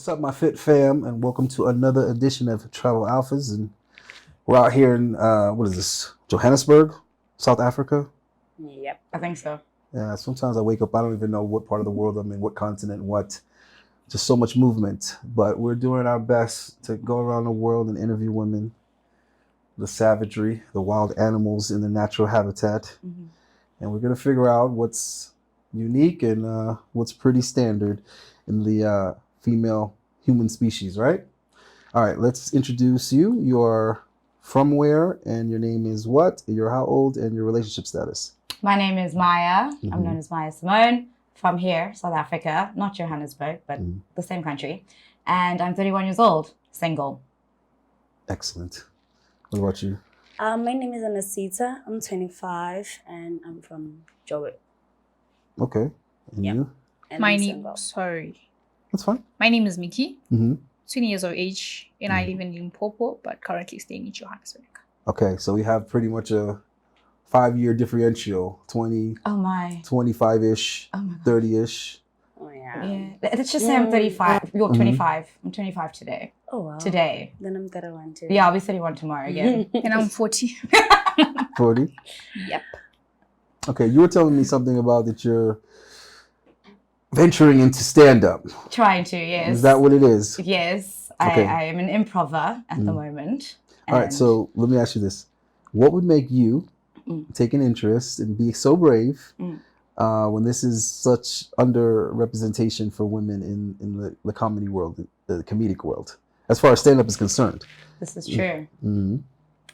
What's up, my fit fam, and welcome to another edition of Travel Alphas. And we're out here in what is this? Johannesburg, South Africa. Yep, I think so. Yeah. Sometimes I wake up, I don't even know what part of the world I'm in, what continent, what. Just so much movement. But we're doing our best to go around the world and interview women, the savagery, the wild animals in the natural habitat, and we're gonna figure out what's unique and what's pretty standard in the female human species, right? All right, let's introduce you. You're from where, and your name is what? You're how old, and your relationship status? My name is Maya. I'm known as Maya Simone. From here, South Africa, not Johannesburg, but the same country. And I'm 31 years old, single. Excellent. What about you? My name is Anasita. I'm 25, and I'm from Joburg. Okay. And you? And My I'm name, single. sorry. That's fine. My name is Mickey, Mm-hmm. 20 years of age, and I live in Limpopo, but currently staying in Johannesburg. Okay, so we have pretty much a 5-year differential, 20, Oh my. 25-ish, Oh my God. 30-ish. Oh, yeah. Yeah. Let's just say I'm 35. You're 25. I'm 25 today. Oh, wow. Today. Then I'm 31 too. Yeah, I'll be 31 tomorrow again. And I'm 40. 40? Yep. Okay, you were telling me something about that you're venturing into stand-up. Trying to, yes. Is that what it is? Yes. Okay. I am an improver at the moment. All right, and- so let me ask you this. What would make you take an interest and be so brave when this is such underrepresentation for women in the comedy world, the comedic world, as far as stand-up is concerned? This is true. Mm-hmm.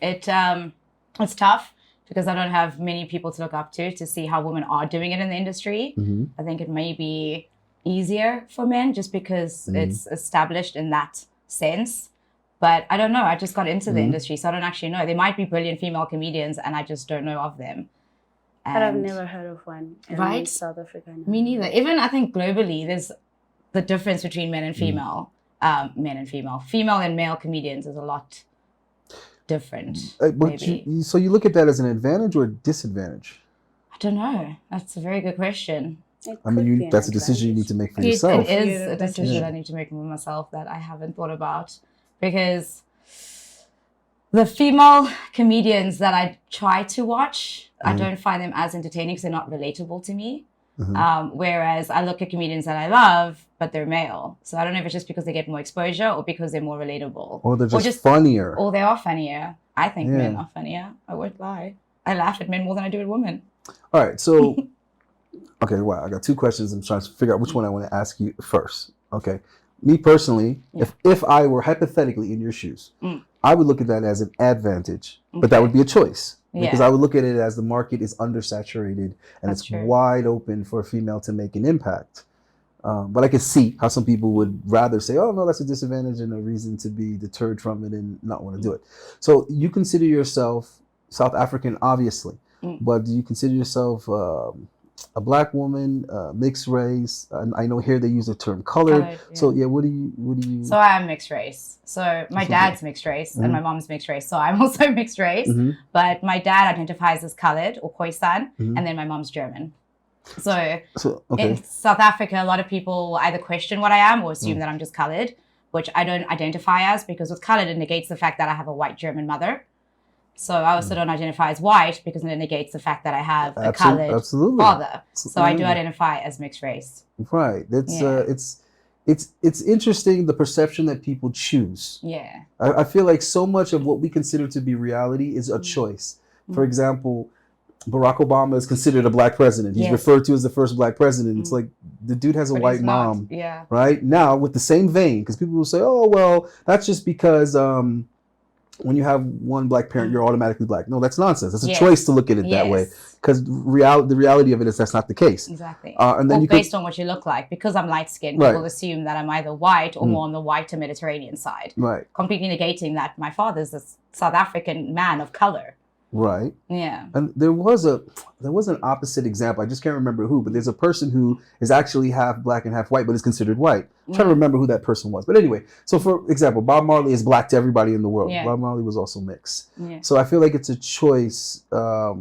It's tough because I don't have many people to look up to see how women are doing it in the industry. Mm-hmm. I think it may be easier for men just because it's established in that sense. But I don't know. I just got into the industry, so I don't actually know. There might be brilliant female comedians, and I just don't know of them. But I've And- never heard of one in Right? South Africa. No. Me neither. Even I think globally, there's the difference between men and female. Female and male comedians is a lot different. But maybe. so you look at that as an advantage or a disadvantage? I don't know. That's a very good question. It I mean, could be an that's a decision you need advantage. to make for yourself. It is Yeah, a that's decision true. I need to make for myself that I haven't thought about, because the female comedians that I try to watch, I don't find them as entertaining because they're not relatable to me. Whereas I look at comedians that I love, but they're male. So I don't know if it's just because they get more exposure or because they're more relatable. Or they're just funnier. Or they are funnier. I think Yeah. men are funnier. I won't lie. I laugh at men more than I do at women. All right, so, okay, wow, I got two questions. I'm trying to figure out which one I want to ask you first. Okay, me personally, if I were hypothetically in your shoes, I would look at that as an advantage, but that would be a choice. Because I would look at it as the market is undersaturated and That's it's true. wide open for a female to make an impact. But I can see how some people would rather say, oh, no, that's a disadvantage and a reason to be deterred from it and not want to do it. So you consider yourself South African, obviously, but do you consider yourself a black woman, mixed race? I know here they use the term colored. Colored, yeah. So yeah, what do you? So I am mixed race. So my dad's mixed race and my mom's mixed race. So I'm also mixed race. But my dad identifies as colored or Khoisan, and then my mom's German. So okay. in South Africa, a lot of people will either question what I am or assume that I'm just colored, which I don't identify as, because with colored it negates the fact that I have a white German mother. So I also don't identify as white because it negates the fact that I have a colored father. So I do identify as mixed race. Right. That's it's interesting the perception that people choose. Yeah. I feel like so much of what we consider to be reality is a choice. For example, Barack Obama is considered a black president. He's referred to as the first black president. It's like the dude has a But white he's not. mom. Yeah. Right? Now, with the same vein, because people will say, oh, well, that's just because when you have one black parent, you're automatically black. No, that's nonsense. It's a choice to look at it that way. Because the reality of it is that's not the case. Exactly. And then or you based on what you look like. Because I'm light-skinned, Right. people assume that I'm either white or more on the white or Mediterranean side. Right. Completely negating that my father's a South African man of color. Right. Yeah. And there was an opposite example. I just can't remember who, but there's a person who is actually half black and half white, but is considered white. I'm trying to remember who that person was. But anyway, so for example, Bob Marley is black to everybody in the world. Yeah. Bob Marley was also mixed. Yeah. So I feel like it's a choice. Or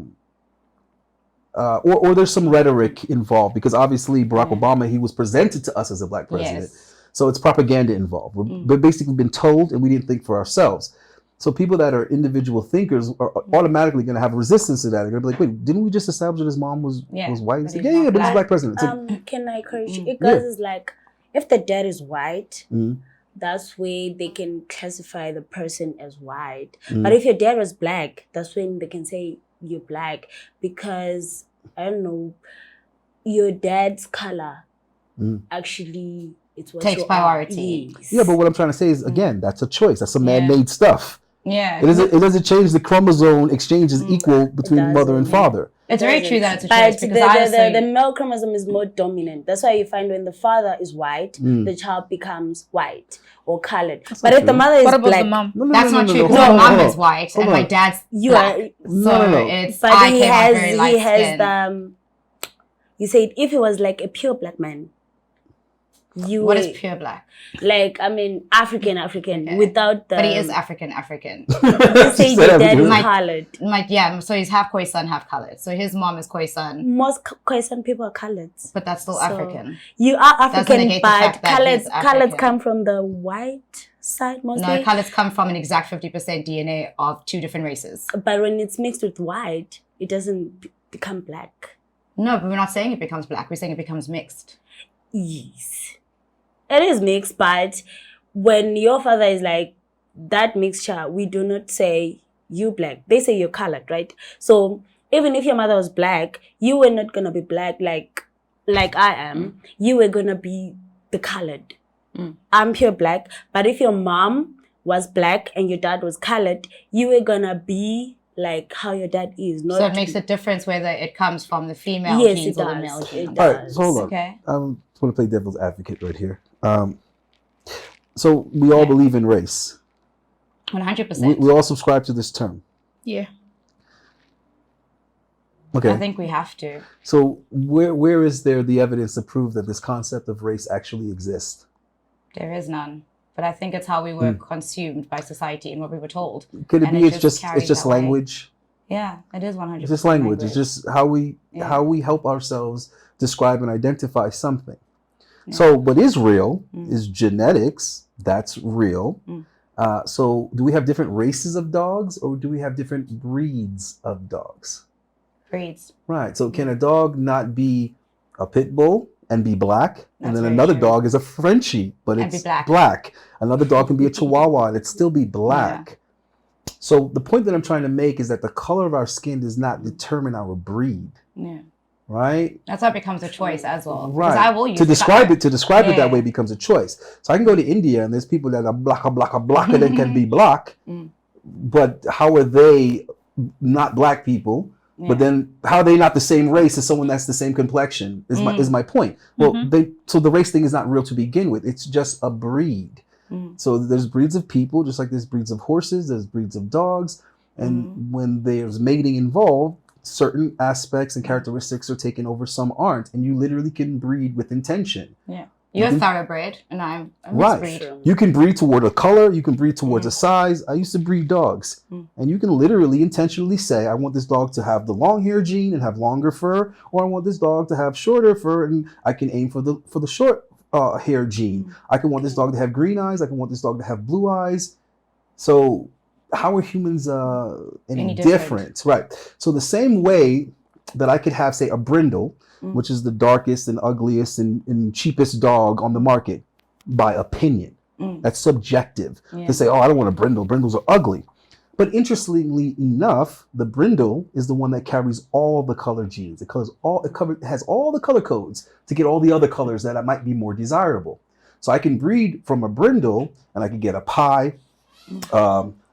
there's some rhetoric involved, because obviously Barack Obama, he was presented to us as a black president. Yes. So it's propaganda involved. We're basically been told, and we didn't think for ourselves. So people that are individual thinkers are automatically going to have resistance to that. They're going to be like, wait, didn't we just establish that his mom was white? It's like, yeah, but he's a black president. Like, can I correct you? It goes like, if the dad is white, that's when they can classify the person as white. But if your dad was black, that's when they can say you're black, because, I don't know, your dad's color actually, it's what takes priority. Yes. Yeah, but what I'm trying to say is, again, that's a choice. That's some man-made stuff. Yeah. It doesn't change the chromosome exchange is equal between mother and father. It's very true that it's a but choice, because the male chromosome is more dominant. That's why you find when the father is white, the child becomes white or colored. But if the mother is black, the mom? that's not true, because my mom is white and my dad's black. It's, but I he came out very light has skin. You said if he was like a pure black man, what is pure black? Like, I mean, African, without the... But he is African. You say your dad is colored. So he's half Khoisan, half colored. So his mom is Khoisan. Most Khoisan people are colored. But that's still African. You are African, negate the but fact that he's coloreds African. come from the white side mostly. No, coloreds come from an exact 50% DNA of two different races. But when it's mixed with white, it doesn't become black. No, but we're not saying it becomes black. We're saying it becomes mixed. Yes. It is mixed, but when your father is like that mixture, we do not say you black. They say you're colored, right? So even if your mother was black, you were not gonna be black like I am. You were gonna be the colored. I'm pure black. But if your mom was black and your dad was colored, you were gonna be like how your dad is. Not so it makes a difference whether it comes from the female genes or the male genes. All right, so hold on. Okay. I want to play devil's advocate right here. So we all believe in race. 100%. We all subscribe to this term. Yeah. Okay. I think we have to. So where is there the evidence to prove that this concept of race actually exists? There is none. But I think it's how we were consumed by society and what we were told. Could it be it's just language? Yeah, it is 100%. It's just language. It's just how we help ourselves describe and identify something. Yeah. So what is real is genetics. That's real. So do we have different races of dogs, or do we have different breeds of dogs? Breeds. Right. So can a dog not be a pit bull and be black? And then another dog is a Frenchie, but it's black. Another dog can be a Chihuahua and it still be black. Yeah. So the point that I'm trying to make is that the color of our skin does not determine our breed. Yeah. Right? That's how it becomes a choice as well. Right. I will use to describe it that way becomes a choice. So I can go to India and there's people that are blacker than can be black. But how are they not black people? Yeah. But then how are they not the same race as someone that's the same complexion is my point. Well, so the race thing is not real to begin with. It's just a breed. So there's breeds of people, just like there's breeds of horses, there's breeds of dogs. And when there's mating involved, certain aspects and characteristics are taken over, some aren't. And you literally can breed with intention. Yeah. You're a thoroughbred and I'm a mixed breed. You can breed toward a color, you can breed towards a size. I used to breed dogs. And you can literally intentionally say, I want this dog to have the long hair gene and have longer fur, or I want this dog to have shorter fur and I can aim for the short hair gene. I can want this dog to have green eyes, I can want this dog to have blue eyes. So how are humans any different? Right. So the same way that I could have, say, a brindle, which is the darkest and ugliest and cheapest dog on the market, by opinion. That's subjective. To say, oh, I don't want a brindle. Brindles are ugly. But interestingly enough, the brindle is the one that carries all the color genes. It has all the color codes to get all the other colors that might be more desirable. So I can breed from a brindle and I can get a pie.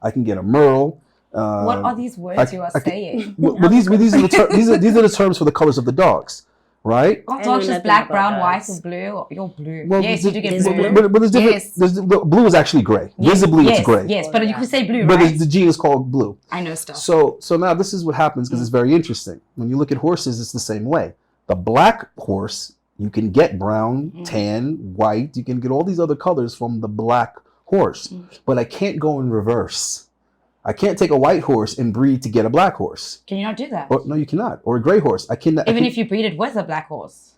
I can get a merle. What are these words you are saying? Well, these are the terms for the colors of the dogs, right? Oh, dogs just black, brown, white, or blue. You're blue. Well, yes, you do get blue. But there's different. Yes. Blue is actually gray. Yes. Visibly, it's gray. Yes, but you could say blue, but right? The gene is called blue. I know stuff. So now this is what happens, because it's very interesting. When you look at horses, it's the same way. The black horse, you can get brown, tan, white. You can get all these other colors from the black horse. But I can't go in reverse. I can't take a white horse and breed to get a black horse. Can you not do that? No, you cannot. Or a gray horse. I cannot. Even if you breed it with a black horse.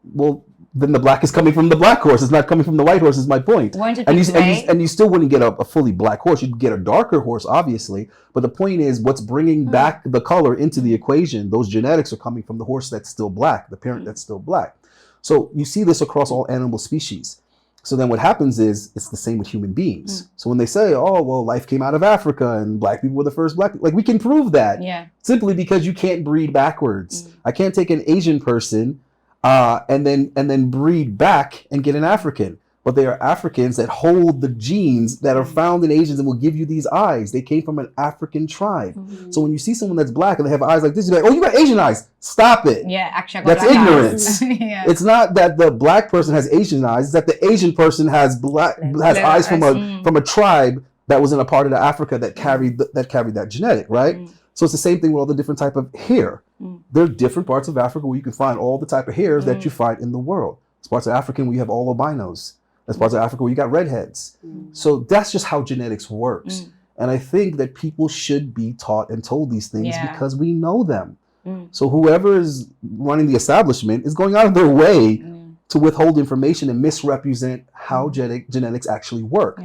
well, then the black is coming from the black horse. It's not coming from the white horse. Is my point. Won't it And be you, gray? and you still wouldn't get a fully black horse. You'd get a darker horse, obviously. But the point is, what's bringing back the color into the equation? Those genetics are coming from the horse that's still black, the parent that's still black. So you see this across all animal species. So then what happens is it's the same with human beings. So when they say, oh, well, life came out of Africa and black people were the first black people, like we can prove that simply because you can't breed backwards. I can't take an Asian person and then breed back and get an African. But they are Africans that hold the genes that are found in Asians and will give you these eyes. They came from an African tribe. So when you see someone that's black and they have eyes like this, you're like, oh, you got Asian eyes. Stop it. Yeah, actually, I got That's black ignorance. eyes. It's not that the black person has Asian eyes. It's that the Asian person has eyes from a tribe that was in a part of Africa that carried that genetic, right? So it's the same thing with all the different type of hair. There are different parts of Africa where you can find all the type of hairs that you find in the world. There's parts of Africa where you have all albinos. There's parts of Africa where you got redheads. So that's just how genetics works. And I think that people should be taught and told these things because we know them. So whoever is running the establishment is going out of their way to withhold information and misrepresent how genetics actually work.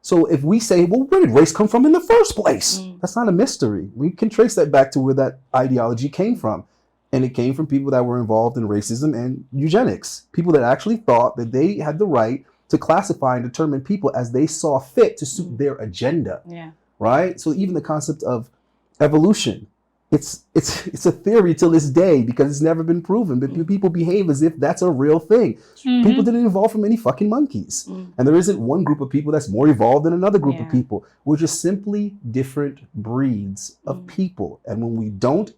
So if we say, well, where did race come from in the first place? That's not a mystery. We can trace that back to where that ideology came from. And it came from people that were involved in racism and eugenics. People that actually thought that they had the right to classify and determine people as they saw fit to suit their agenda. Right? So even the concept of evolution, it's a theory till this day because it's never been proven. But people behave as if that's a real thing. People didn't evolve from any fucking monkeys. And there isn't one group of people that's more evolved than another group of people. We're just simply different breeds of people. And when we don't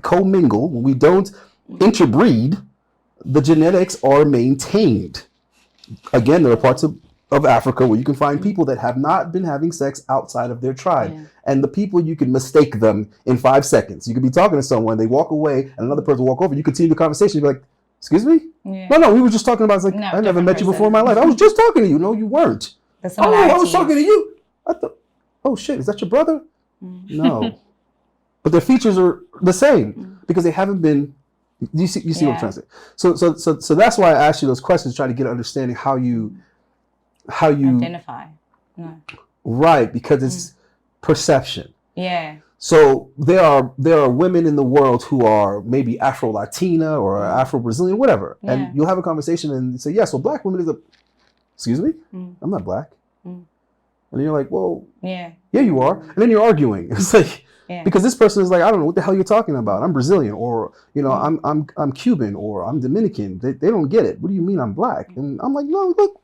commingle, when we don't interbreed, the genetics are maintained. Again, there are parts of Africa where you can find people that have not been having sex outside of their tribe. And the people, you can mistake them in 5 seconds. You could be talking to someone, they walk away, and another person walk over. You continue the conversation, you're like, excuse me? No, we were just talking about, it's like, No, I never met you person. before in my life. I was just talking to you. No, you weren't. The Oh, I was similarities. talking to you. I thought, oh shit, is that your brother? No. But their features are the same because they haven't been. You see what I'm trying to say. So that's why I asked you those questions, trying to get an understanding how you Identify. right, because it's perception. So there are women in the world who are maybe Afro-Latina or Afro-Brazilian, whatever, and you'll have a conversation and say, yeah, so black women is a. Excuse me, I'm not black. And you're like, well, yeah, you are, and then you're arguing. It's like. Because this person is like, I don't know what the hell you're talking about. I'm Brazilian, or I'm Cuban, or I'm Dominican. They don't get it. What do you mean I'm black? And I'm like, no, look,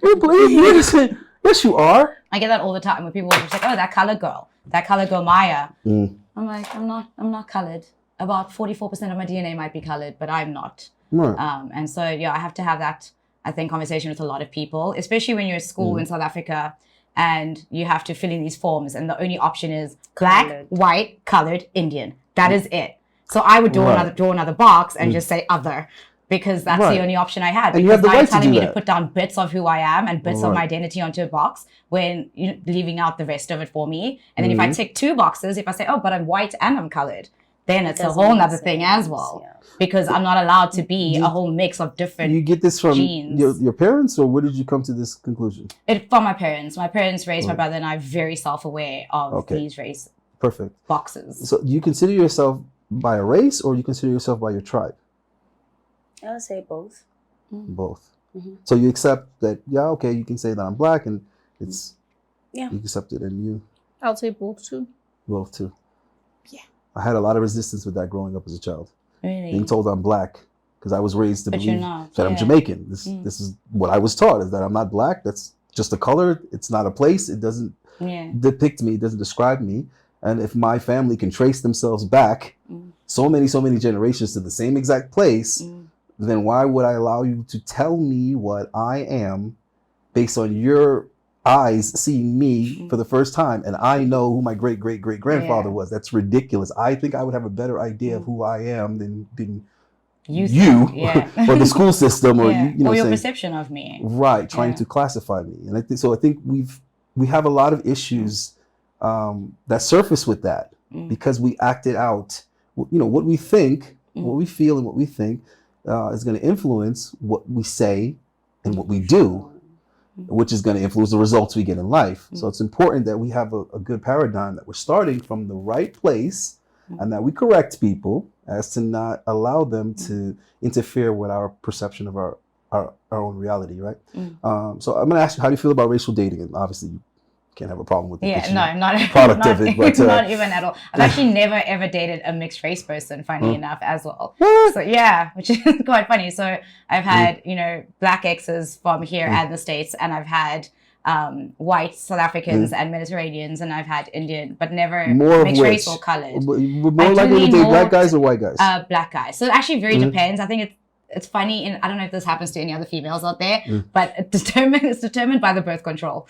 you're black. Yes, you are. I get that all the time when people are just like, oh, that color girl Maya. I'm like, I'm not colored. About 44% of my DNA might be colored, but I'm not. Right. And so I have to have that, I think, conversation with a lot of people, especially when you're at school in South Africa. And you have to fill in these forms, and the only option is black, white, colored, Indian. That is it. So I would draw another box and just say other, because that's the only option I had. And you have the now right you're to telling do me that. to put down bits of who I am and bits of my identity onto a box, when you're leaving out the rest of it for me. And then if I tick 2 boxes, if I say, oh, but I'm white and I'm colored, then it's a whole nother thing as well. Because I'm not allowed to be a whole mix of different You get this from genes. your parents, or where did you come to this conclusion? From my parents. My parents raised my brother and I very self-aware of these race Perfect. boxes. So do you consider yourself by a race, or you consider yourself by your tribe? I would say both. Both. So you accept that, okay, you can say that I'm black, and it's you accept it, and you I'll say both too. both too. Yeah. I had a lot of resistance with that growing up as a child. Really? Being told I'm black, because I was raised to But you're believe not, that I'm Jamaican. This is what I was taught, is that I'm not black. That's just a color. It's not a place. It doesn't depict me. It doesn't describe me. And if my family can trace themselves back so many generations to the same exact place, then why would I allow you to tell me what I am based on your eyes seeing me for the first time, and I know who my great grandfather was? That's ridiculous. I think I would have a better idea of who I am than you or the school system, or you know, or your saying, perception of me. Right, trying to classify me. And I think we have a lot of issues that surface with that because we acted out, what we think what we feel and what we think is going to influence what we say and what we do, which is going to influence the results we get in life. So it's important that we have a good paradigm, that we're starting from the right place and that we correct people as to not allow them to interfere with our perception of our own reality, right? So I'm going to ask you, how do you feel about racial dating? And obviously you can't have a problem with it. Yeah, no, I'm not product not, of it, but not even at all. I've actually never ever dated a mixed race person, funny enough, as well. So yeah, which is quite funny. So I've had, you know, black exes from here and the States, and I've had white South Africans and Mediterraneans, and I've had Indian, but never mixed race or colored. More likely to date black guys or white guys? Black guys. So it actually very depends. I think it's funny, and I don't know if this happens to any other females out there, but it's determined by the birth control.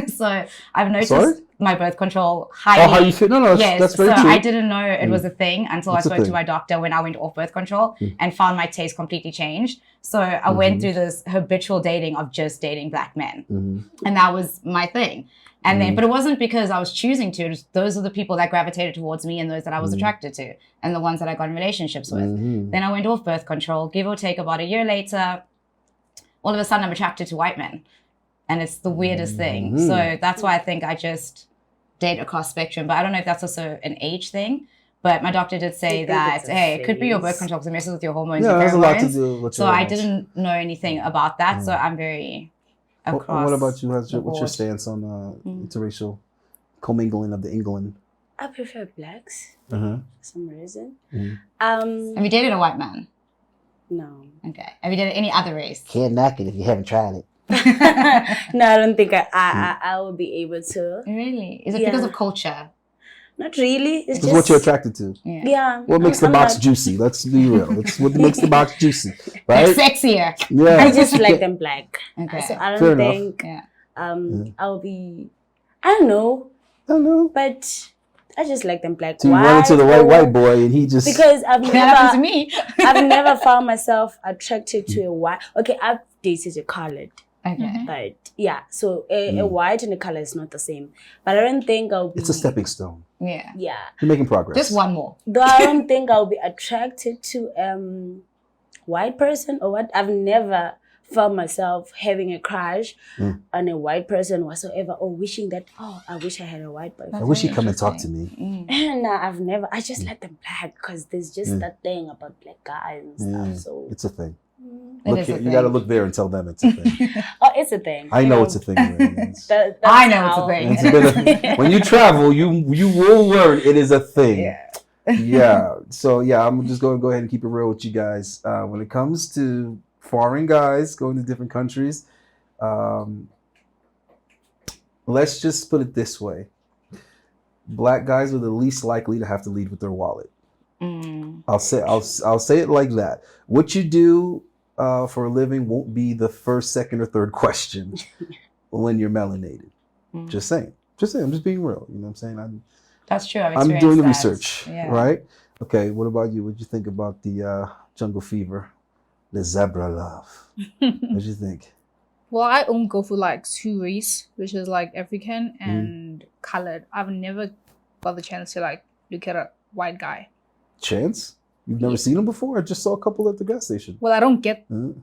So I've noticed my birth control highly. Oh, how you feel? No, yes, that's very so true. I didn't know it was a thing until I spoke to my doctor when I went off birth control and found my taste completely changed. So I went through this habitual dating of just dating black men, and that was my thing. And then, but it wasn't because I was choosing to. It was, those are the people that gravitated towards me and those that I was attracted to and the ones that I got in relationships with. Then I went off birth control, give or take about a year later. All of a sudden, I'm attracted to white men. And it's the weirdest thing. So that's why I think I just date across spectrum. But I don't know if that's also an age thing. But my doctor did say that, hey, it could be your birth control because it messes with your hormones and there's a lot to pheromones. do with So I didn't know anything about that. So I'm very across. What about you? What's your stance on interracial commingling of the England? I prefer blacks for some reason. Have you dated a white man? No. Okay. Have you dated any other race? Can't knock it if you haven't tried it. No, I don't think I will be able to. Really? Is it because of culture? Not really. It's just what you're attracted to. Yeah. What makes the box juicy? Let's be real. It's what makes the box juicy, right? It's sexier. Yeah. I just like them black. Okay. So I Fair don't think I'll be. I don't know, but I just like them black. So you run into the white boy and he just because I've That happened to never me. I've never found myself attracted to a white. Okay, I've dated a colored. Okay. But yeah, so a white and a color is not the same. But I don't think I'll be. It's a stepping stone. Yeah. Yeah. You're making progress. Just one more. Though I don't think I'll be attracted to white person or what. I've never found myself having a crush on a white person whatsoever, or wishing that I wish I had a white boyfriend. I wish he'd come and talk to me. No, I've never. I just like them black because there's just that thing about black guys and stuff. So it's a thing. It Look is a here, you thing. got to look there and tell them it's a thing. oh, it's a thing. I know it's a thing. Man. I know it's a thing. It's been when you travel, you will learn it is a thing. Yeah. So yeah, I'm just going to go ahead and keep it real with you guys. When it comes to foreign guys going to different countries, let's just put it this way: black guys are the least likely to have to lead with their wallet. I'll say it like that. What you do for a living won't be the first, second, or third question when you're melanated. Just saying. I'm just being real. You know what I'm saying? That's true. I'm doing the research, right? Okay. What about you? What do you think about the jungle fever, the zebra love? What do you think? Well, I only go for like two race, which is like African and colored. I've never got the chance to like look at a white guy. Chance? You've never seen them before? I just saw a couple at the gas station. Well, I don't get. You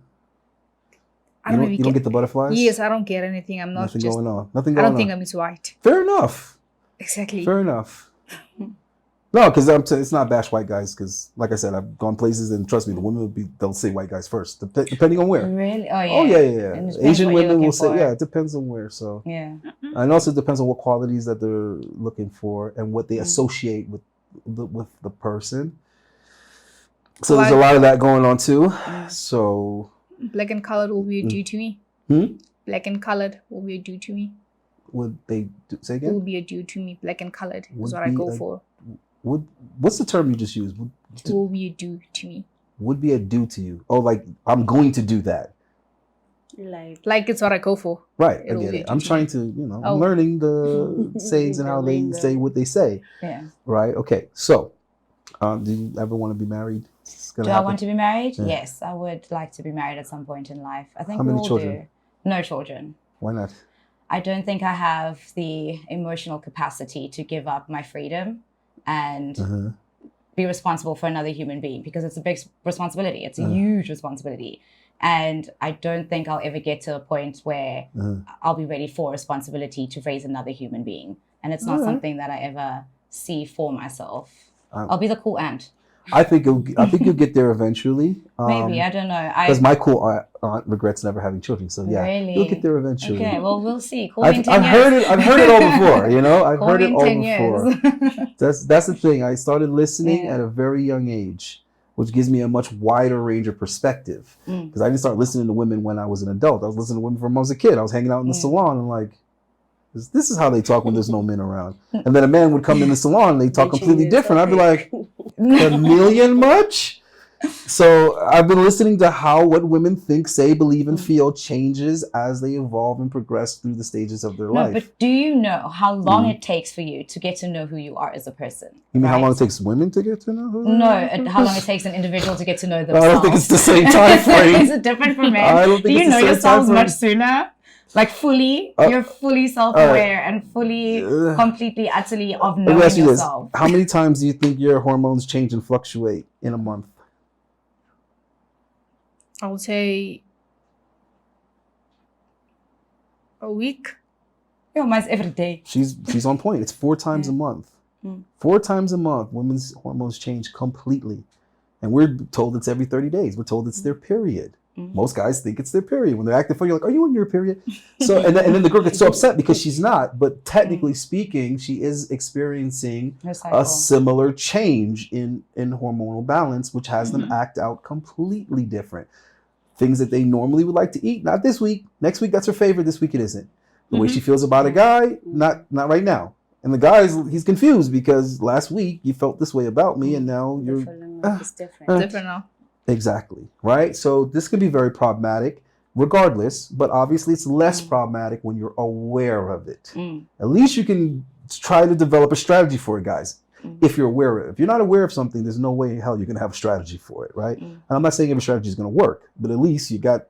don't get the butterflies? Yes, I don't get anything. I'm not Nothing just. going on. Nothing going on. I don't think I'm into white. Fair enough. Exactly. Fair enough. No, because it's not bash white guys. Because, like I said, I've gone places and trust me, the women they'll say white guys first, depending on where. Really? Oh yeah. Oh yeah. And it depends Asian what you're women will looking say, for. yeah, it depends on where. So Yeah. and also it depends on what qualities that they're looking for and what they associate with the person. So there's a lot of that going on too. So Black and colored will be a due to me. Black and colored will be a due to me. would they say It will again? be a due to me. Black and colored Would is what I be go a- for. What's the term you just used? It will be a due to me. Would be a do to you. Oh, like I'm going to do that. Like It's what I go for. Right, I It'll get be it. a I'm do to trying me. to, Oh. I'm learning the sayings and how they lingo. say what they say. Yeah. Right. Okay. So, do you ever want to be married? Do I want to be married? Yeah. Yes, I would like to be married at some point in life. I think How we many all children? do. No children. Why not? I don't think I have the emotional capacity to give up my freedom and be responsible for another human being because it's a big responsibility. It's a huge responsibility. And I don't think I'll ever get to a point where I'll be ready for responsibility to raise another human being. And it's not something that I ever see for myself. I'll be the cool aunt. I think you'll get there eventually. Maybe, I don't know. Because my cool aunt regrets never having children. So yeah, Really? you'll get there eventually. Okay, well, we'll see. Call me in 10 I've years. heard it all before. You know, I've Call heard me it in all 10 before. years. That's the thing. I started listening Yeah. at a very young age, which gives me a much wider range of perspective. Because I didn't start listening to women when I was an adult. I was listening to women from when I was a kid. I was hanging out in the salon and like, this is how they talk when there's no men around. And then a man would come in the salon and they talk completely different. I'd be like, a million much? So I've been listening to how what women think, say, believe, and feel changes as they evolve and progress through the stages of their life. But do you know how long it takes for you to get to know who you are as a person? You mean how long it takes women to get to know who they No, are? how long it takes an individual to get to know I themselves. don't think it's the same time frame. Is it different for men? I don't think do you it's the know same yourselves time frame. much sooner? Like fully, you're fully self-aware and fully, completely, utterly of Let me knowing ask you this. yourself. How many times do you think your hormones change and fluctuate in a month? I would say a week. Yeah, mine's every day. She's on point. It's 4 times a month. 4 times a month, women's hormones change completely. And we're told it's every 30 days. We're told it's their period. Most guys think it's their period. When they're acting funny, you're like, are you on your period? So and then the girl gets so upset because she's not. But technically speaking, she is experiencing a similar change in hormonal balance, which has them act out completely different. Things that they normally would like to eat, not this week. Next week, that's her favorite. This week, it isn't. The way she feels about a guy, not right now. And the guy's, he's confused because last week you felt this way about me and now you're... It's different. Different now. Exactly, right? So this can be very problematic regardless, but obviously it's less problematic when you're aware of it. At least you can try to develop a strategy for it, guys. If you're aware of it. If you're not aware of something, there's no way in hell you're going to have a strategy for it, right? And I'm not saying every strategy is going to work, but at least you got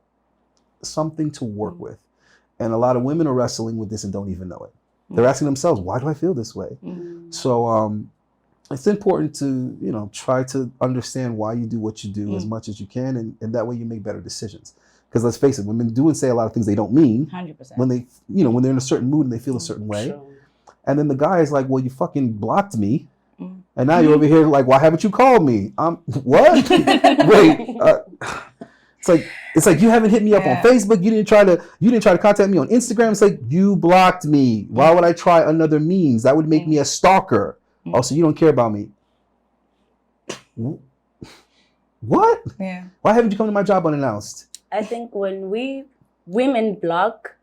something to work with. And a lot of women are wrestling with this and don't even know it. They're asking themselves, why do I feel this way? So it's important to, you know, try to understand why you do what you do as much as you can. And that way you make better decisions. Because let's face it, women do and say a lot of things they don't mean 100%. when they, you know, when they're in a certain mood and they feel a certain way. And then the guy is like, well, you fucking blocked me. And now you're over here like, why haven't you called me? What? Wait, it's like you haven't hit me up on Facebook. You didn't try to contact me on Instagram. It's like you blocked me. Why would I try another means? That would make me a stalker. Oh, so you don't care about me? What? Yeah. Why haven't you come to my job unannounced? I think when women block,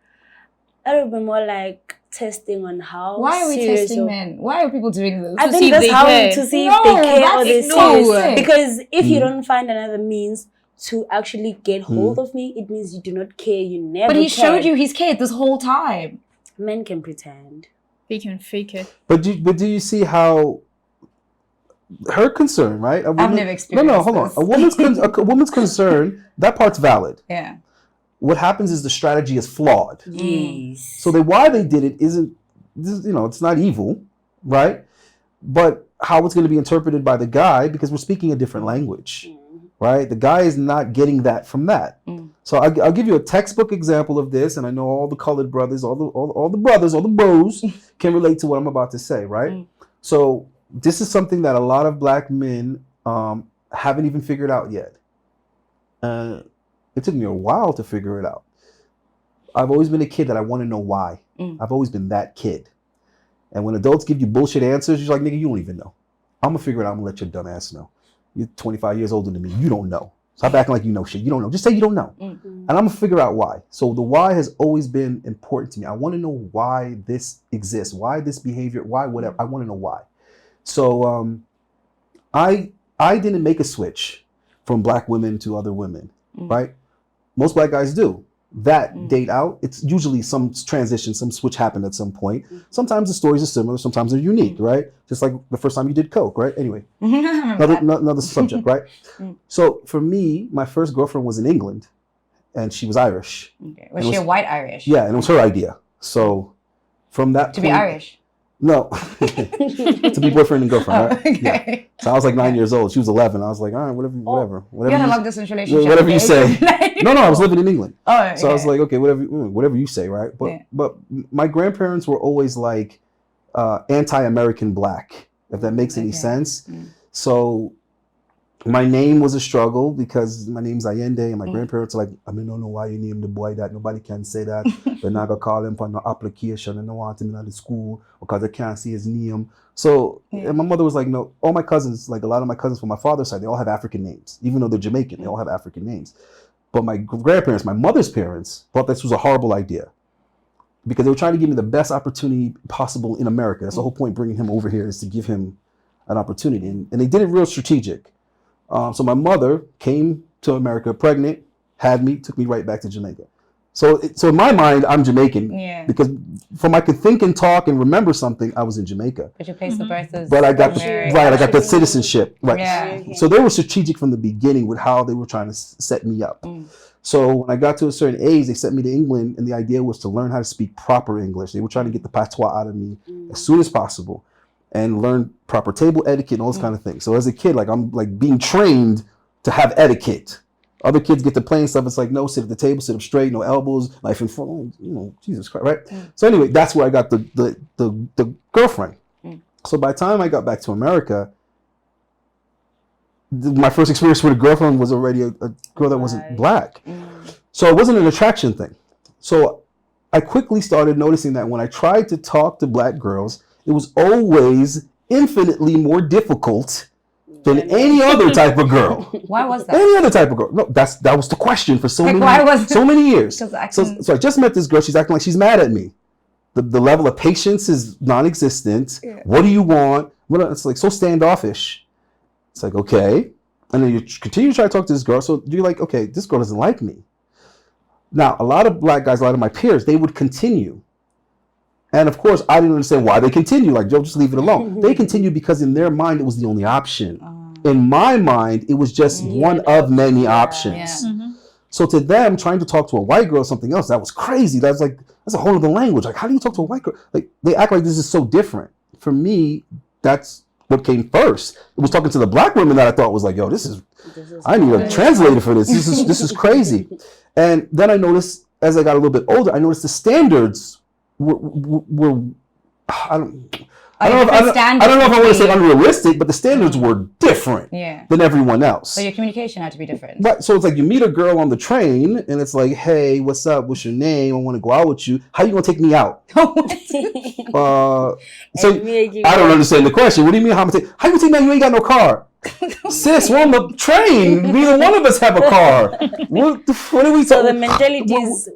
it would be more like testing on how Why are we serious testing your- men? Why are people doing this? I see think if that's they how care. to see No, if they care or that's they ignorant. serious. Because if you don't find another means to actually get hold of me, it means you do not care. You never. But he showed cared. you his kid this whole time. Men can pretend. They can fake it. But do you see how her concern, right? I've never experienced No, hold on. this. A woman's concern, that part's valid. Yeah. What happens is the strategy is flawed. Yes. So why they did it isn't, you know, it's not evil, right? But how it's going to be interpreted by the guy, because we're speaking a different language, right? The guy is not getting that from that. So I'll give you a textbook example of this, and I know all the colored brothers, all the brothers, all the bros can relate to what I'm about to say, right? So this is something that a lot of black men haven't even figured out yet. It took me a while to figure it out. I've always been a kid that I want to know why. I've always been that kid. And when adults give you bullshit answers, you're like, nigga, you don't even know. I'm going to figure it out. I'm going to let your dumb ass know. You're 25 years older than me. You don't know. Stop acting like you know shit. You don't know. Just say you don't know. And I'm going to figure out why. So the why has always been important to me. I want to know why this exists, why this behavior, why whatever. I want to know why. So I didn't make a switch from black women to other women, right? Most black guys do. That date out, it's usually some transition, some switch happened at some point. Sometimes the stories are similar, sometimes they're unique, right? Just like the first time you did coke, right? Anyway, another subject, right? So for me, my first girlfriend was in England, and she was Irish. Okay. Was she a white Irish? Yeah, and it was her idea. So from that To be Irish? No, to be boyfriend and girlfriend. Right? Okay. Yeah. So I was like 9 years old. She was 11. I was like, all right, whatever. You had a long distance relationship. Whatever you say. No, I was Oh, living in England. okay. So I was like, okay, whatever you say, right? But Yeah. but my grandparents were always like anti-American black, if that makes any Okay. sense. Mm. So my name was a struggle because my name's Allende, and my Mm. grandparents are like, I mean, don't know why you named the boy that. Nobody can say that. They're not gonna call him for no application, and they want him in the school because they can't see his name. So Yeah. and my mother was like, no, all my cousins, like a lot of my cousins from my father's side, they all have African names, even though they're Jamaican. They all have African names. But my grandparents, my mother's parents, thought this was a horrible idea because they were trying to give me the best opportunity possible in America. That's the whole point bringing him over here, is to give him an opportunity. And they did it real strategic. So my mother came to America pregnant, had me, took me right back to Jamaica. So in my mind, I'm Jamaican Yeah. because from I could think and talk and remember something, I was in Jamaica. But your place of birth is But I got American. I got the citizenship. Right. Yeah. So they were strategic from the beginning with how they were trying to set me up. Mm. So when I got to a certain age, they sent me to England, and the idea was to learn how to speak proper English. They were trying to get the patois out of me as soon as possible, and learn proper table etiquette and all this kind of things. So as a kid, like I'm like being trained to have etiquette. Other kids get to play and stuff. It's like, no, sit at the table, sit up straight, no elbows, knife in front. Oh, Jesus Christ, right? So anyway, that's where I got the girlfriend. So by the time I got back to America, my first experience with a girlfriend was already a girl that wasn't black. So it wasn't an attraction thing. So I quickly started noticing that when I tried to talk to black girls, it was always infinitely more difficult than any other type of girl. Why was that? Any other type of girl. No, that was the question for so Like, many why was so many years. Because I So I just met this girl. She's acting like she's mad at me. The level of patience is non-existent. Yeah. What do you want? It's like so standoffish. It's like, okay. And then you continue to try to talk to this girl. So you're like, okay, this girl doesn't like me. Now, a lot of black guys, a lot of my peers, they would continue. And of course, I didn't understand why they continue. Like, Joe, just leave it alone. They continue because in their mind, it was the only option. In my mind, it was just one of many options. Yeah. So to them, trying to talk to a white girl or something else, that was crazy. That's a whole other language. Like, how do you talk to a white girl? Like, they act like this is so different. For me, that's what came first. It was talking to the black women that I thought was like, yo, I need a translator for this. This is crazy. And then I noticed, as I got a little bit older, I noticed the standards were I don't know if I want to say unrealistic, but the standards were different than everyone else. So your communication had to be different. Right. So it's like you meet a girl on the train and it's like, hey, what's up? What's your name? I want to go out with you. How you going to take me out? So I don't understand the question. What do you mean? How you going to take me out? You ain't got no car. Sis, we're on the train. Neither one of us have a car. What are we talking? So the mentality is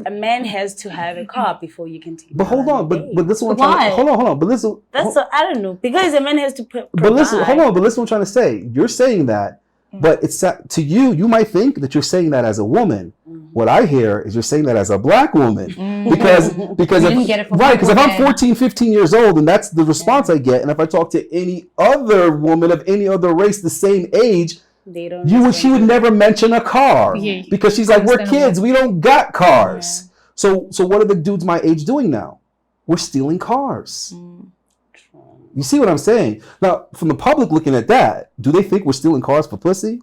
a man has to have a car before you can take. But hold on, but this is what I'm Why? trying to, hold on. But listen, That's so, I don't know, because a man has to provide. but listen, hold on. But listen, what I'm trying to say. You're saying that, but it's to you. You might think that you're saying that as a woman. What I hear is you're saying that as a black woman because if I'm 14, 15 years old and that's the response I get, and if I talk to any other woman of any other race the same age, she would never mention a car because she's like, we're kids, we don't got cars. So what are the dudes my age doing now? We're stealing cars. You see what I'm saying? Now, from the public looking at that, do they think we're stealing cars for pussy?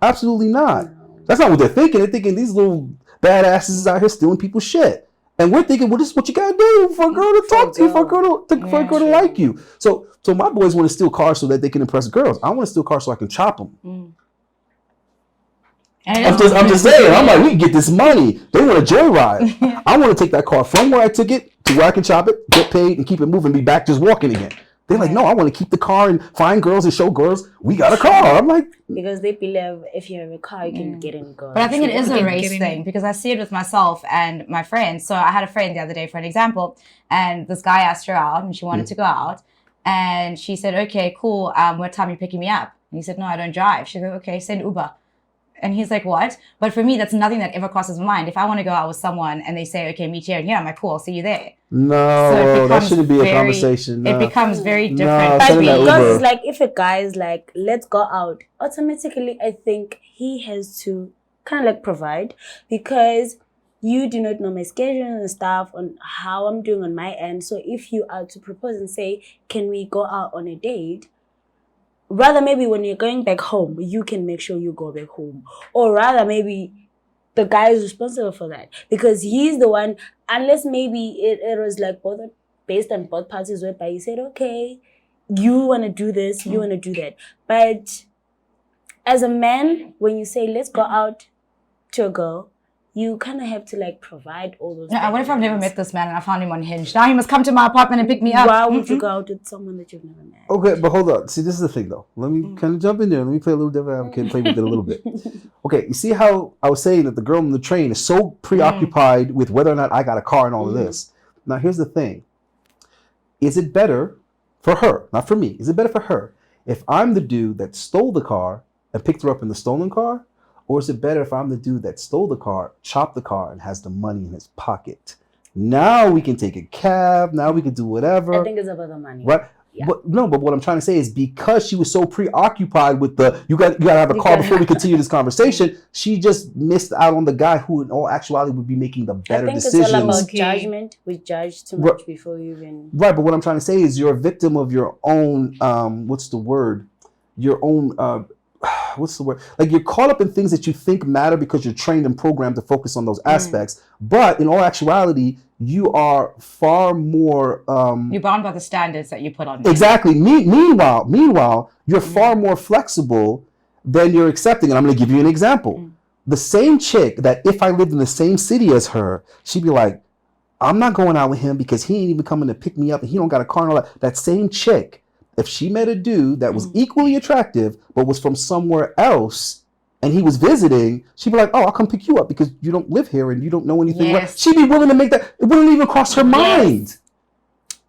Absolutely not. That's not what they're thinking. They're thinking these little badasses is out here stealing people's shit. And we're thinking, well, this is what you gotta do for a girl to talk to you, for a girl to like you. So my boys want to steal cars so that they can impress girls. I want to steal cars so I can chop them. I'm just saying. I'm like, we can get this money. They want a joyride. I want to take that car from where I took it to where I can chop it, get paid, and keep it moving, be back just walking again. They're like, no, I want to keep the car and find girls and show girls we got a car. I'm like, because they believe if you have a car, you can get in a car. But I think it is a race thing because I see it with myself and my friends. So I had a friend the other day, for an example, and this guy asked her out and she wanted to go out. And she said, okay, cool. What time are you picking me up? And he said, no, I don't drive. She said, okay, send Uber. And he's like, what? But for me, that's nothing that ever crosses my mind. If I want to go out with someone and they say, okay, meet here and here, I'm like, cool, I'll see you there. No, that shouldn't be a conversation. No. It becomes very different. But because it's like, if a guy is like, let's go out, automatically, I think he has to kind of like provide, because you do not know my schedule and stuff on how I'm doing on my end. So if you are to propose and say, can we go out on a date? Rather, maybe when you're going back home, you can make sure you go back home. Or rather, maybe the guy is responsible for that because he's the one, unless maybe it was like both based on both parties whereby he said, okay, you want to do this, you want to do that. But as a man, when you say, let's go out to a girl, you kind of have to like provide all those Yeah, what if I've never things. met this man and I found him on Hinge? Now he must come to my apartment and pick me up. Why would you go out with someone that you've never met? Okay, but hold on. See, this is the thing, though. Let me kind of jump in there. Let me play a little devil advocate and play with it a little bit. Okay, you see how I was saying that the girl on the train is so preoccupied with whether or not I got a car and all of this. Now, here's the thing. Is it better for her, not for me, is it better for her if I'm the dude that stole the car and picked her up in the stolen car? Or is it better if I'm the dude that stole the car, chopped the car, and has the money in his pocket? Now we can take a cab. Now we can do whatever. I think it's about the money. Right? Yeah. But what I'm trying to say is because she was so preoccupied with the you got to have a car before we continue this conversation, she just missed out on the guy who in all actuality would be making the better I think decisions. it's all about judgment. We judge too much before you even. Right, but what I'm trying to say is you're a victim of your own what's the word? Your own what's the word? Like you're caught up in things that you think matter because you're trained and programmed to focus on those aspects. But in all actuality, you are far more You're bound by the standards that you put on me. exactly. Meanwhile, you're far more flexible than you're accepting. And I'm going to give you an example. The same chick that if I lived in the same city as her, she'd be like, I'm not going out with him because he ain't even coming to pick me up and he don't got a car and all that. That same chick, if she met a dude that was equally attractive but was from somewhere else and he was visiting, she'd be like, oh, I'll come pick you up because you don't live here and you don't know anything. Yes. She'd be willing to make that. It wouldn't even cross her mind.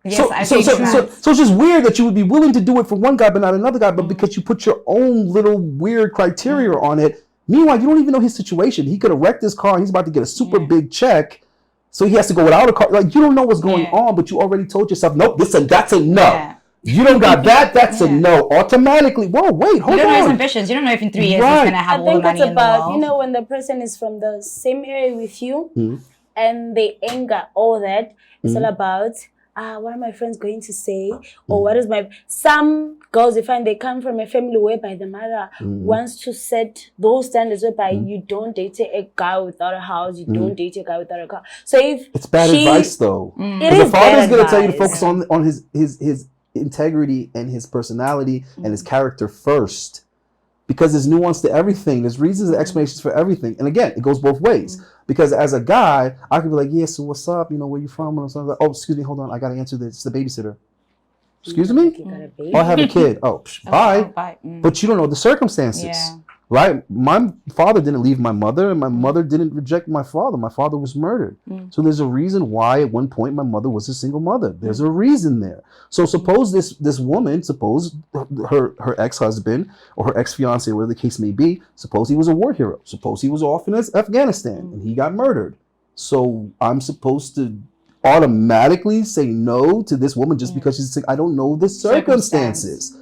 Yes, So it's just weird that you would be willing to do it for one guy but not another guy, but because you put your own little weird criteria on it. Meanwhile, you don't even know his situation. He could have wrecked his car. He's about to get a super big check. So he has to go without a car. Like, you don't know what's going on, but you already told yourself, nope, that's a no. Yeah. You don't got that, that's a no. Automatically, whoa, wait, hold on. You don't know his ambitions. You don't know if in 3 years he's going to have I all the think money it's in the about, world. when the person is from the same area with you and they ain't got all that. It's all about, what are my friends going to say? Or what is some girls, you find they come from a family whereby the mother wants to set those standards whereby you don't date a guy without a house, you don't date a guy without a car. So if it's bad advice though. It The is father's bad going to tell you to advice. focus on his integrity and his personality and his character first. Because there's nuance to everything. There's reasons and explanations for everything. And again, it goes both ways. Because as a guy, I could be like, yeah, so what's up? Where you from? And something like, oh, excuse me, hold on. I got to answer this. It's the babysitter. Excuse me? you got a baby. Oh, I have a kid. Oh, bye. Bye. But you don't know the circumstances. Yeah. Right? My father didn't leave my mother, and my mother didn't reject my father. My father was murdered. So there's a reason why at one point my mother was a single mother. There's a reason there. So suppose this woman, suppose her ex-husband or her ex-fiance, whatever the case may be, suppose he was a war hero. Suppose he was off in Afghanistan and he got murdered. So I'm supposed to automatically say no to this woman just because she's sick. I don't know the circumstances.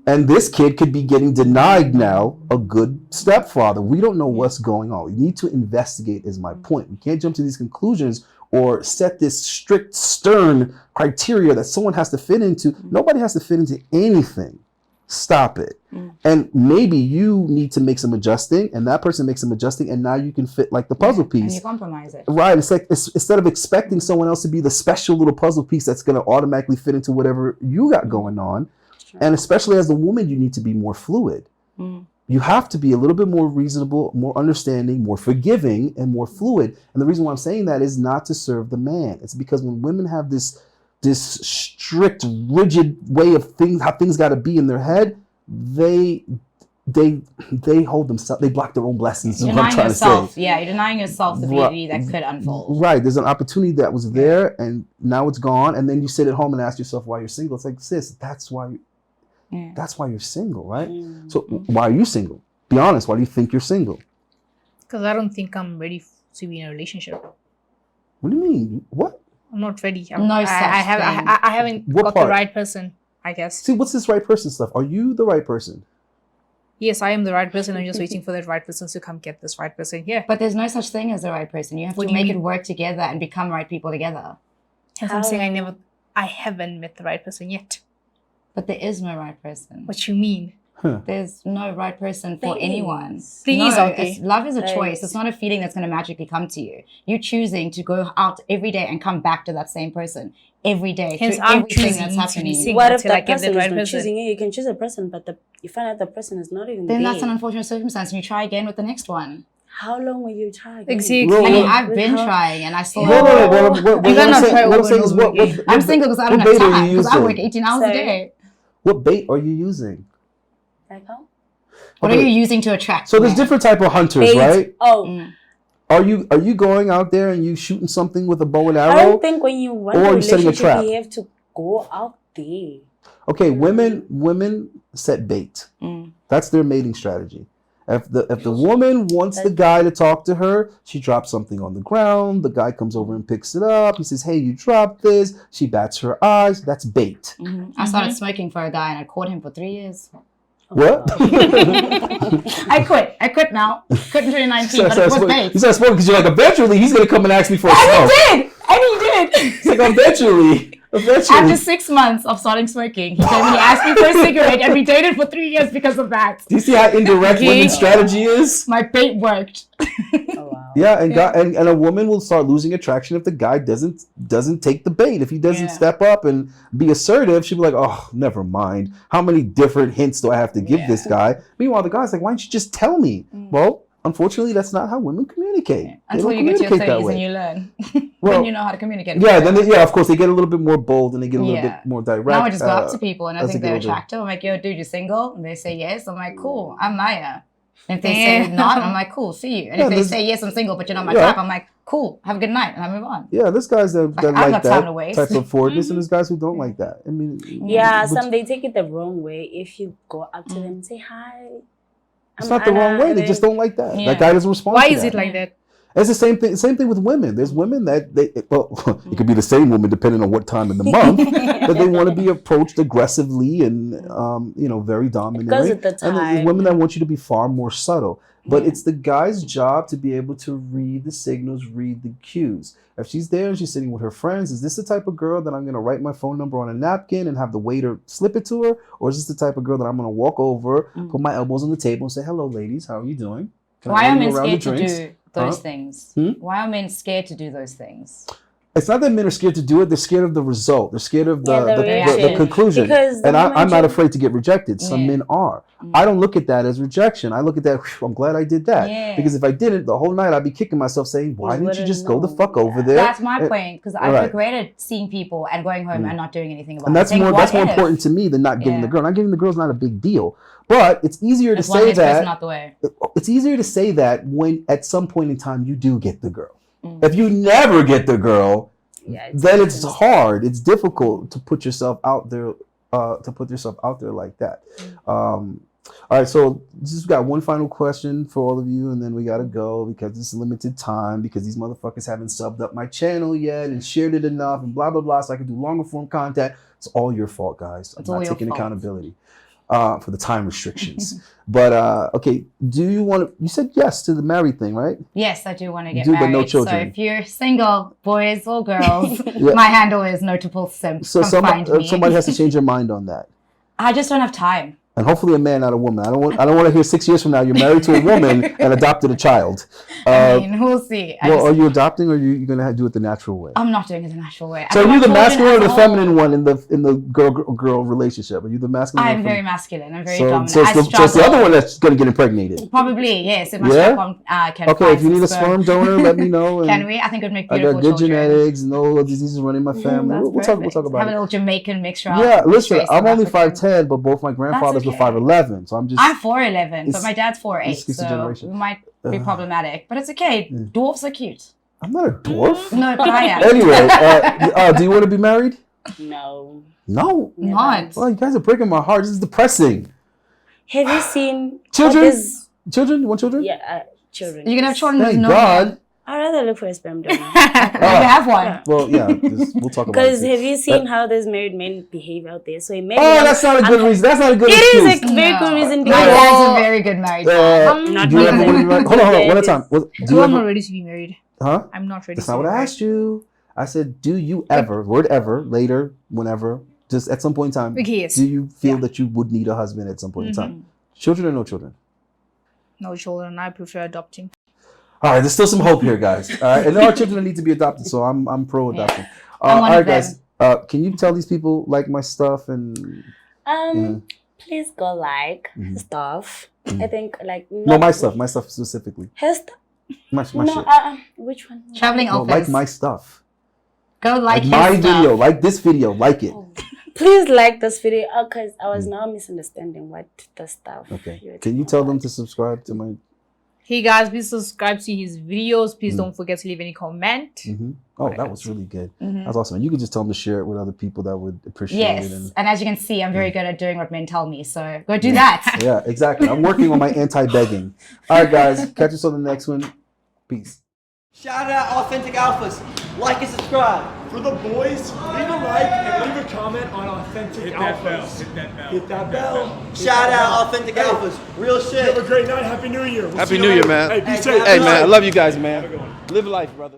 And this kid could be getting denied now a good stepfather. We don't know what's going on. We need to investigate is my point. We can't jump to these conclusions or set this strict, stern criteria that someone has to fit into. Nobody has to fit into anything. Stop it. And maybe you need to make some adjusting and that person makes some adjusting and now you can fit like the puzzle piece. And you compromise it. Right. It's like instead of expecting someone else to be the special little puzzle piece that's going to automatically fit into whatever you got going on. And especially as a woman, you need to be more fluid. You have to be a little bit more reasonable, more understanding, more forgiving, and more fluid. And the reason why I'm saying that is not to serve the man. It's because when women have this strict, rigid way of how things got to be in their head, they hold themselves. They block their own blessings. Is what I'm trying to say. Yeah, you're denying yourself the beauty that could unfold. Right. There's an opportunity that was there, and now it's gone. And then you sit at home and ask yourself why you're single. It's like, sis, that's why you're single, right? So why are you single? Be honest. Why do you think you're single? Because I don't think I'm ready to be in a relationship. What do you mean? What? I'm not ready. No such I thing. haven't What got part? the right person, I guess. See, what's this right person stuff? Are you the right person? yes, I am the right person. I'm just waiting for that right person to come get this right person here. But there's no such thing as the right person. You have What to do you make it mean? work together and become right people together. Hence, I'm saying I haven't met the right person yet. But there is no right person. What you mean? There's no right person for anyone. There is out there. Love is a There choice. is. It's not a feeling that's going to magically come to you. You're choosing to go out every day and come back to that same person every day. Hence, through I'm everything choosing that's to be happening. single What if until I that get person the is right not person. choosing you? You can choose a person, but you find out the person is not even Then there. that's an unfortunate circumstance, and you try again with the next one. How long will you try? Exactly. Well, I mean, well- I've been Well, trying, and I still. No, what You cannot try I'm over saying and is over what again. I'm single because I don't what have bait are time. you Because I work using? 18 hours a Sorry? day. What bait are you using? Like how? What are you using to attract? So there's men? different type of hunters, Bait. right? Oh, Are you going out there and you shooting something with a bow and I arrow? don't think when you want Or a are you setting a relationship, trap? you have to go out there. Okay, women set bait. That's their mating strategy. If the woman wants the guy to talk to her, she drops something on the ground. The guy comes over and picks it up. He says, "Hey, you dropped this." She bats her eyes. That's bait. I started smoking for a guy, and I caught him for 3 years. What? I quit. I quit now. Quit in 2019, but it was bait. You started smoking because you're like, eventually he's gonna come and ask me for a And smoke. he did! And he did! It's like eventually. After 6 months of starting smoking, he came and he asked me for a cigarette, and we dated for 3 years because of that. Do you see how indirect Okay. women's strategy is? My bait worked. Oh, wow. Yeah, and a woman will start losing attraction if the guy doesn't take the bait. If he doesn't Yeah. step up and be assertive, she'll be like, "Oh, never mind. How many different hints do I have to give this guy?" Meanwhile, the guy's like, "Why don't you just tell me?" Well, unfortunately, that's not how women communicate. They Until don't you get to your communicate that 30s way. and you learn. Well, then you know how to communicate. Yeah, of course, they get a little bit more bold and they get a little bit more direct. Now I just go up to people and I as think they they're get older. attractive. I'm like, yo, dude, you single? And they say yes. I'm like, cool, I'm Maya. And if they say not, I'm like, cool, see you. And Yeah, if they there's- say yes, I'm single, but you're not my Yeah. type, I'm like, cool, have a good night, and I move on. Yeah, there's guys that I've like got that time to waste. type of forwardness, and there's guys who don't like that. I mean, Yeah, which- some they take it the wrong way. If you go up to them and say hi, it's not the wrong way. They just don't like that. Yeah. That guy doesn't respond. Why to is that. it like that? It's the same thing. Same thing with women. There's women that it could be the same woman depending on what time in the month, but they want to be approached aggressively and very dominant. Because at the And there's time- women that want you to be far more subtle. But it's the guy's job to be able to read the signals, read the cues. If she's there and she's sitting with her friends, is this the type of girl that I'm going to write my phone number on a napkin and have the waiter slip it to her? Or is this the type of girl that I'm going to walk over, put my elbows on the table and say, "Hello, ladies, how are you doing? Can I Why order are you men a round of scared to drinks?" do those Huh? things? Hmm? Why are men scared to do those things? It's not that men are scared to do it. They're scared of the result. They're scared of the reaction. conclusion. Because the And I'm moment not you- afraid to get rejected. Some Yeah. men are. I don't look at that as rejection. I look at that, "Phew, I'm glad I did that." Yeah. Because if I didn't, the whole night I'd be kicking myself saying, "Why didn't you wouldn't just go the know. fuck over Yeah. there?" That's my And- point, because I've right. regretted seeing people and going home and not doing anything about And it. that's Saying, more what if? important to me than not getting Yeah. the girl. Not getting the girl is not a big deal. But it's easier to It's one say less person that. out the way. It's easier to say that when at some point in time you do get the girl. If you never get the girl, then it's hard. It's difficult to put yourself out there. Like that. All right, so just got one final question for all of you, and then we gotta go because it's limited time. Because these motherfuckers haven't subbed up my channel yet and shared it enough, and blah blah blah. So I can do longer form content. It's all your fault, guys. It's I'm all not your taking fault. accountability for the time restrictions. But okay, do you want to? You said yes to the married thing, right? Yes, I do want to get Do, but married. no children. So if you're single, boys or girls, Yeah. my handle is notable simp. So Come find me. somebody has to change their mind on that. I just don't have time. And hopefully a man, not a woman. I don't want to hear 6 years from now you're married to a woman and adopted a child. I mean, we'll see. Are you adopting, or are you going to do it the natural way? I'm not doing it the natural way. So are you the masculine or the feminine one? one in the girl relationship? Are you the masculine? I'm or very feminine? masculine. I'm very So dominant. it's I the struggle. other one that's going to get impregnated. Probably, yes. If my Yeah? strap-on can Okay, find if you some need a sperm donor, let me know. And Can we? I think it would make I beautiful got good children. genetics, no diseases running my family. That's We'll talk perfect. about Have a it. little Jamaican mixture. Yeah, listen, Trace I'm South only African. 5'10", but both my grandfathers were okay. 5'11", so I'm just. I'm 4'11", but It's- my dad's 4'8", it's just a so generation. it might be problematic. But it's okay. Dwarfs are cute. I'm not a dwarf. No, I am. Anyway, do you want to be married? No. No. Not. Well, you guys are breaking my heart. This is depressing. Have you seen Children? others- Children? You want children? Yeah, children. You're gonna have children with Thank no God. man. I'd rather look for a sperm donor. You have one. Well, yeah, we'll talk about it. Because have you seen how those married men behave out there? So maybe That's not a good reason. That's not a good It excuse. is a very good reason. My Because dad's a very good married man. Not do you ever really. want to be married? Hold on. One at a time. Do you I'm not ever? ready to be married. Huh? I'm not ready That's to not be what I married. asked you. I said, do you ever? Word ever. Later, whenever. Just at some point in time. Okay, yes. Do you feel Yeah. that you would need a husband at some point in time? Children or no children? No children. I prefer adopting. All right, there's still some hope here, guys. All right, and there are children that need to be adopted, so I'm pro adoption. I'm one all right, of them. guys. Can you tell these people like my stuff and? Please go like stuff. I think like No, my stuff specifically. Her stuff. My No, shit. which one? Traveling No, outfits. like my stuff. Go like his my stuff. video, like this video, like it. Please like this video because I was now misunderstanding what the stuff. Okay. Can you tell them to subscribe to my? Hey guys, please subscribe to his videos. Please don't forget to leave any comment. Oh, that was really good. That's awesome. And you could just tell them to share it with other people that would appreciate Yes, it. and as you can see, I'm very good at doing what men tell me. So go do that. Yeah, exactly. I'm working on my anti-begging. All right, guys. Catch us on the next one. Peace. Shout out Authentic Alphas. Like and subscribe. For the boys, leave a like and leave a comment on Authentic Alphas. Hit that bell. Shout out Authentic Alphas. Real shit. Have a great night. Happy New Year. We'll Happy see you New Year, later. man. Hey, be Hey, safe. Hey, man. I love you guys, man. Live life, brother.